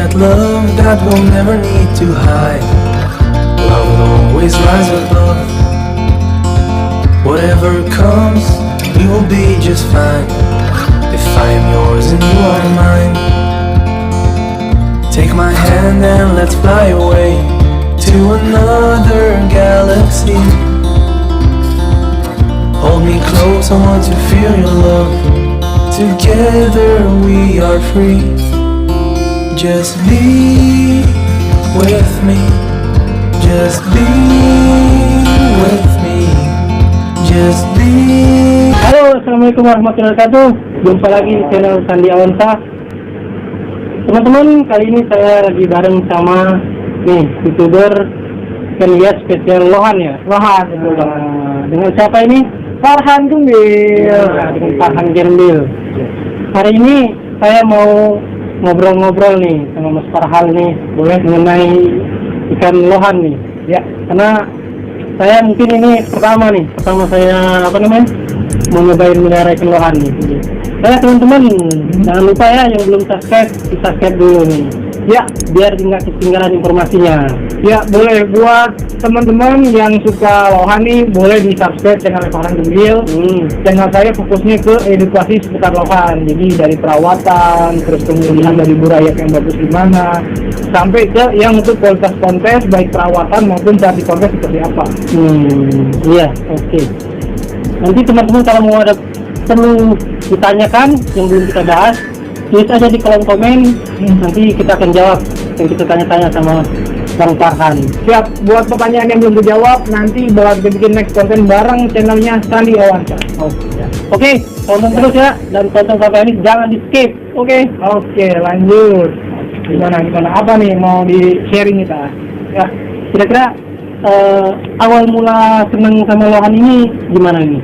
that love that will never need to hide. Love will always rise above. Whatever comes, we will be just fine. If I am yours and you are mine, take my hand and let's fly away to another galaxy. Hold me close, I want to feel your love. Together we are free. Just be with me. Just be with me. Just be. Halo, assalamualaikum warahmatullahi wabarakatuh. Jumpa lagi di channel Sandi Awansa. Teman-teman, kali ini saya lagi bareng sama youtuber ikan hias spesial Lohan ya. Lohan itu dengan siapa ini? Farhan Gembil. Dengan Farhan Gembil. Hari ini saya mau ngobrol-ngobrol nih sama Mas Farhan nih, boleh, mengenai ikan Lohan nih. Ya, karena saya mungkin ini pertama saya mau nyobain melihara ikan Lohan nih. Teman-teman, jangan lupa ya yang belum subscribe dulu nih. Ya, biar nggak ketinggalan informasinya. Ya, boleh buat teman-teman yang suka Lohan nih, boleh di subscribe channel Farhan Gembil. Channel saya fokusnya ke edukasi seputar Lohan. Jadi dari perawatan, terus kemudian dari buraya yang bagus gimana, sampai ke yang untuk kualitas kontes, baik perawatan maupun cara di kontes seperti apa. Iya, oke. Nanti teman-teman kalau mau ada perlu ditanyakan yang belum kita bahas, tulis aja di kolom komen, nanti kita akan jawab yang kita tanya-tanya sama Bang Farhan. Siap, buat pertanyaan yang belum dijawab, nanti bakal kita bikin next konten bareng channelnya Sandi Awansa. Oke, tonton terus ya, dan tonton sampai habis, jangan di skip. Oke, lanjut. Gimana, apa nih mau di sharing kita? Ya, kira-kira awal mula seneng sama Lohan ini gimana nih?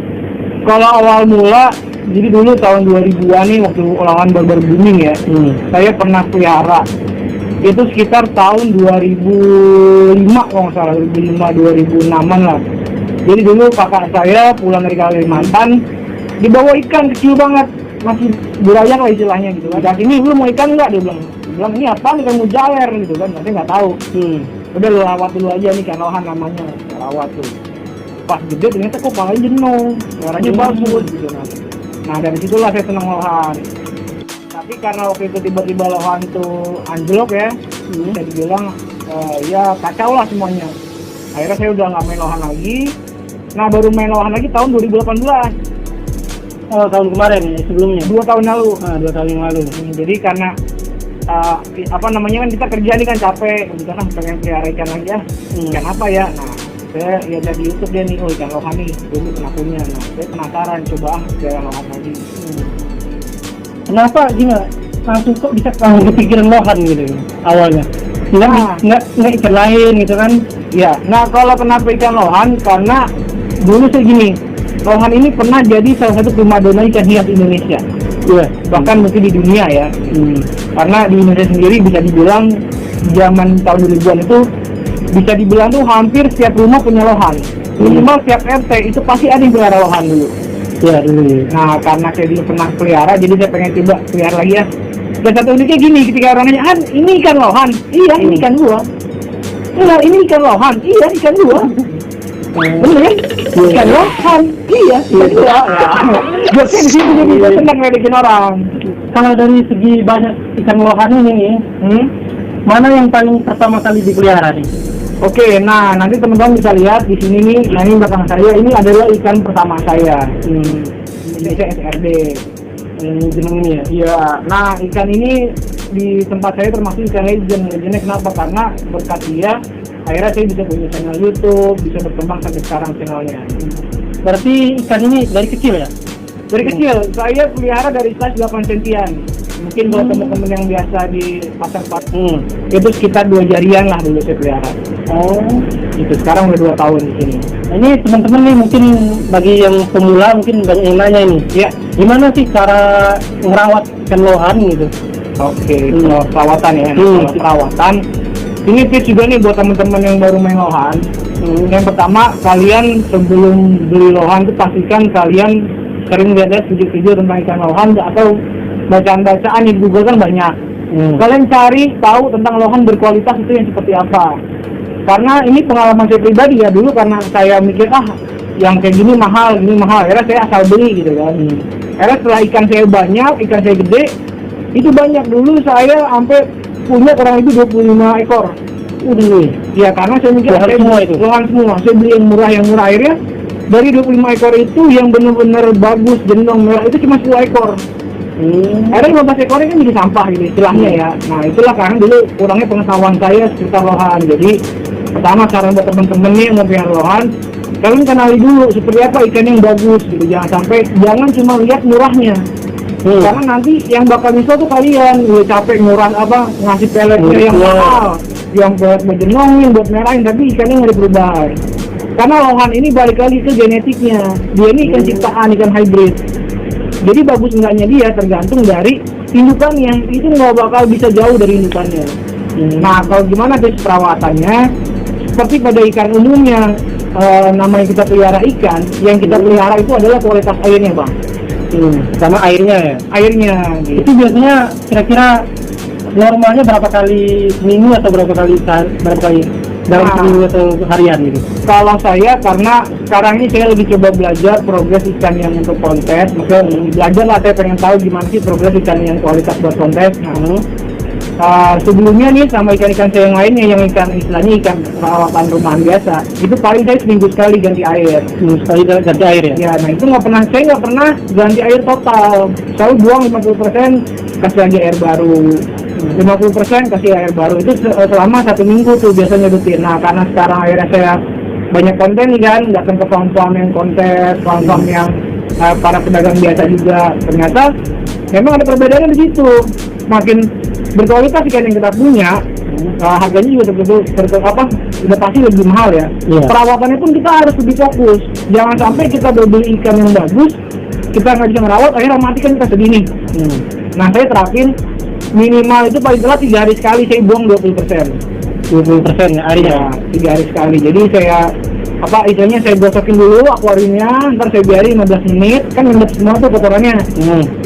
Kalau awal mula, jadi dulu tahun 2000-an nih, waktu Lohan baru booming ya, saya pernah pelihara. Itu sekitar tahun 2005 kalau nggak salah, 2005-2006an lah. Jadi dulu kakak saya pulang dari Kalimantan, dibawa ikan kecil banget, masih burayang lah istilahnya gitu kan. Dan ini lu mau ikan nggak? Dia bilang ini apa? Ikan mujair gitu kan, nanti nggak tahu. Udah lu rawat dulu aja nih, ikan Lohan namanya, rawat tuh. Pas gede ternyata kok palanya jenuh, suaranya bagus gitu. Nah dari situlah saya senang Lohan. Tapi karena waktu itu tiba-tiba Lohan tuh anjlok ya, saya dibilang ya kacau lah semuanya. Akhirnya saya udah nggak main Lohan lagi. Nah baru main Lohan lagi tahun 2018. Oh, tahun kemarin ya, sebelumnya? 2 tahun lalu. 2 tahun yang lalu. Jadi karena kan kita kerja nih kan capek, kita kan pengen pelihara ikan lagi ya. Ikan apa ya? Nah saya lihat di YouTube dia nih, ikan Lohan nih, dulu pernah punya. Nah saya penasaran, coba pelihara Lohan lagi. Kenapa gimana? Langsung kok bisa kepikiran Lohan gitu awalnya? Nggak ikan lain gitu kan? Ya, nah kalau kenapa ikan Lohan? Karena dulu saya gini, Lohan ini pernah jadi salah satu primadona ikan hias Indonesia. Iya, bahkan mungkin di dunia ya. Karena di Indonesia sendiri bisa dibilang zaman tahun 2000-an itu bisa dibilang tuh hampir setiap rumah punya Lohan. Minimal setiap RT itu pasti ada yang pelihara Lohan dulu. Iya dulu. Nah karena saya dulu pernah pelihara, jadi saya pengen coba pelihara lagi ya. Dan satu uniknya gini, ketika orang nanya, ini ikan Lohan? Iya, ini ikan gua. Enggak, ini ikan Lohan? Iya, ikan gua. Bener? Ikan Lohan? Iya, ikan gua. Biasanya di situ jadi saya senang ngeledekin orang. Kalau dari segi banyak ikan Lohan ini nih, mana yang paling pertama kali dipelihara nih? Oke, nah nanti teman-teman bisa lihat di sini nih. Nah ini belakang saya, ini adalah ikan pertama saya. Ini SRD. Jeneng ini ya? Iya. Nah ikan ini di tempat saya termasuk ikan legend. Legendnya kenapa? Karena berkat dia, akhirnya saya bisa punya channel YouTube, bisa berkembang sampai sekarang channelnya. Berarti ikan ini dari kecil ya? Dari kecil, saya pelihara dari size 8 cm. Mungkin buat teman-teman yang biasa di pasar-pasar, itu sekitar 2 jarian lah dulu saya pelihara. Itu sekarang udah 2 tahun di sini. Nah, ini teman-teman nih mungkin bagi yang pemula mungkin banyak yang nanya ini. Ya, gimana sih cara ngerawat ikan Lohan gitu? Oke, kalau perawatan ya. Kalau perawatan, ini tips juga nih buat teman-teman yang baru main Lohan. Yang pertama, kalian sebelum beli Lohan itu pastikan kalian sering lihat video-video tentang ikan Lohan atau bacaan-bacaan di Google kan banyak. Kalian cari tahu tentang lohan berkualitas itu yang seperti apa. Karena ini pengalaman saya pribadi ya, dulu karena saya mikir yang kayak gini mahal, akhirnya saya asal beli gitu kan. Akhirnya setelah ikan saya banyak, ikan saya gede, itu banyak. Dulu saya sampai punya kurang lebih 25 ekor. Ya karena saya mikir lohan semua. Saya beli yang murah akhirnya dari 25 ekor itu yang benar-benar bagus jenong merah itu cuma 10 ekor. Akhirnya 15 ekornya kan jadi sampah gitu istilahnya ya. Nah itulah karena dulu kurangnya pengetahuan saya sekitar lohan. Jadi pertama saran buat teman-teman nih yang mau pelihara lohan, kalian kenali dulu seperti apa ikan yang bagus gitu. Jangan cuma lihat murahnya. Karena nanti yang bakal nyesel tuh kalian udah capek murah ngasih peletnya yang mahal, yang buat jenongin, buat merahin, tapi ikannya nggak ada perubahan. Karena lohan ini balik lagi ke genetiknya, dia ini ikan ciptaan, ikan hybrid. Jadi bagus enggaknya dia tergantung dari indukannya, itu nggak bakal bisa jauh dari indukannya. Nah kalau gimana tips perawatannya, seperti pada ikan umumnya, namanya kita pelihara ikan, yang kita pelihara itu adalah kualitas airnya bang. Sama airnya ya? Airnya gitu. Itu biasanya kira-kira normalnya berapa kali seminggu atau berapa kali dalam seminggu atau harian gitu? Kalau saya karena sekarang ini saya lagi coba belajar progres ikan yang untuk kontes, maksudnya belajar lah, saya pengen tahu gimana sih progres ikan yang kualitas buat kontes. Sebelumnya nih sama ikan-ikan saya yang lainnya yang istilahnya ikan perawatan rumahan biasa, itu paling saya seminggu sekali ganti air. Seminggu sekali ganti air ya? Ya, nah itu saya nggak pernah ganti air total. Saya buang 50%, kasih lagi air baru. 50% kasih air baru, itu selama 1 minggu tuh biasanya rutin. Nah karena sekarang akhirnya saya banyak konten nih kan, datang ke farm-farm yang kontes, farm-farm yang para pedagang biasa juga, ternyata memang ada perbedaannya di situ. Makin berkualitas ikan yang kita punya, harganya juga udah pasti lebih mahal ya. Perawatannya pun kita harus lebih fokus. Jangan sampai kita beli ikan yang bagus, kita nggak bisa merawat, akhirnya mati kan kita segini. Nah saya terapin minimal itu paling telat 3 hari sekali saya buang 20% ya airnya? Ya, 3 hari sekali. Jadi saya istilahnya saya gosokin dulu akuariumnya, ntar saya biarin 15 menit, kan ngendap semua tuh kotorannya.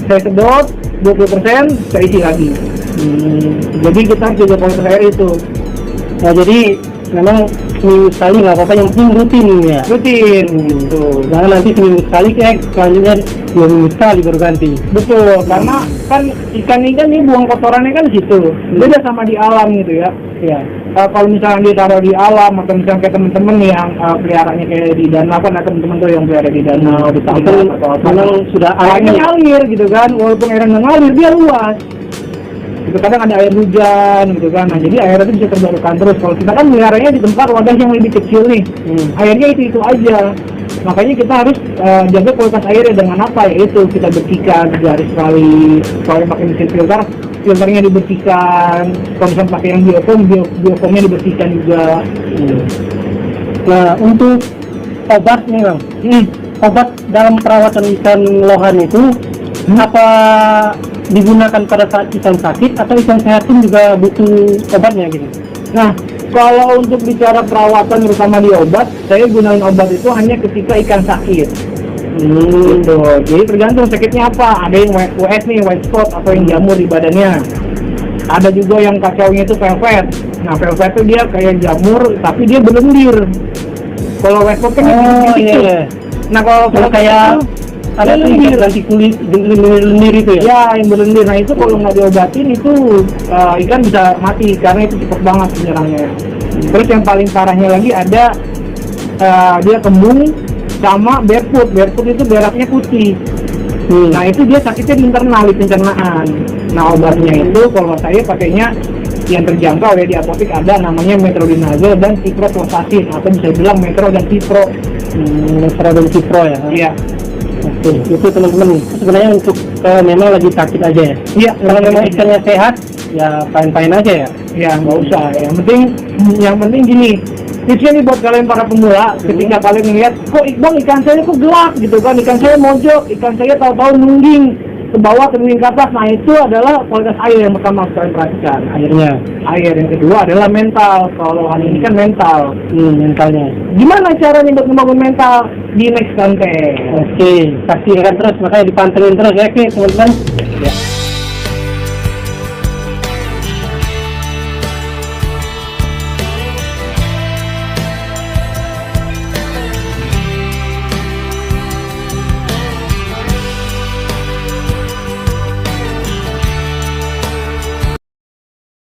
Saya sedot 20%, saya isi lagi. Jadi kita harus jaga kualitas air itu. Nah jadi memang seminggu sekali nggak apa-apa, yang penting rutin ya? Rutin gitu. Jangan nanti seminggu sekali selanjutnya 2 minggu sekali baru ganti. Betul, karena kan ikan ini buang kotorannya kan di situ. Beda sama di alam gitu ya. Kalau misalnya ditaruh di alam atau misalnya kayak teman-teman yang peliharanya kayak di danau, kan ada teman-teman tuh yang pelihara di danau, di taman atau apa. Memang sudah airnya ngalir gitu kan, walaupun airnya nggak ngalir dia luas. Itu kadang ada air hujan gitu kan, nah jadi airnya itu bisa terbarukan terus. Kalau kita kan meliharanya di tempat wadah yang lebih kecil nih, airnya itu aja. Makanya kita harus jaga kualitas airnya dengan apa ya, itu kita bersihkan 3 hari sekali. Kalau pakai mesin filternya dibersihkan. Kalau misalnya pakai yang biofomnya dibersihkan juga. Nah untuk obat nih bang, obat dalam perawatan ikan lohan itu apa digunakan pada saat ikan sakit atau ikan sehat pun juga butuh obatnya gitu? Nah, kalau untuk bicara perawatan terutama di obat, saya gunain obat itu hanya ketika ikan sakit. Gitu. Jadi tergantung sakitnya apa. Ada yang WS nih, white spot atau yang jamur di badannya. Ada juga yang kacaunya itu velvet. Nah, velvet itu dia kayak jamur tapi dia berlendir. Kalau white spot kan iya. Nah, kalau kayak ada ganti kulit lendir itu ya? Ya, yang berlendir. Nah itu kalau nggak diobatin itu ikan bisa mati karena itu cepat banget penyerangnya. Terus yang paling parahnya lagi ada dia kembung sama barefoot. Barefoot itu beraknya putih. Nah itu dia sakitnya di internal, di pencernaan. Nah obatnya itu kalau saya pakainya yang terjangkau ya di apotek ada namanya metronidazole dan ciprofloxacin atau bisa bilang metro dan cipro. Metro dan cipro ya? Iya. Oke, itu teman-teman sebenarnya untuk memang lagi sakit aja ya? Iya, kalau memang ikannya sehat ya fine-fine aja ya? Ya nggak usah, yang penting gini, tipsnya nih buat kalian para pemula, ketika kalian melihat kok ikan saya kok gelap gitu kan, ikan saya mojok, ikan saya tahu-tahu nungging ke bawah, nungging ke atas. Nah itu adalah kualitas air yang pertama harus kalian perhatikan. Air yang kedua adalah mental. Kalau hari ini kan mental. Mentalnya gimana caranya buat membangun mental di next konten? Oke, saksikan terus, makanya dipantengin terus ya teman-teman.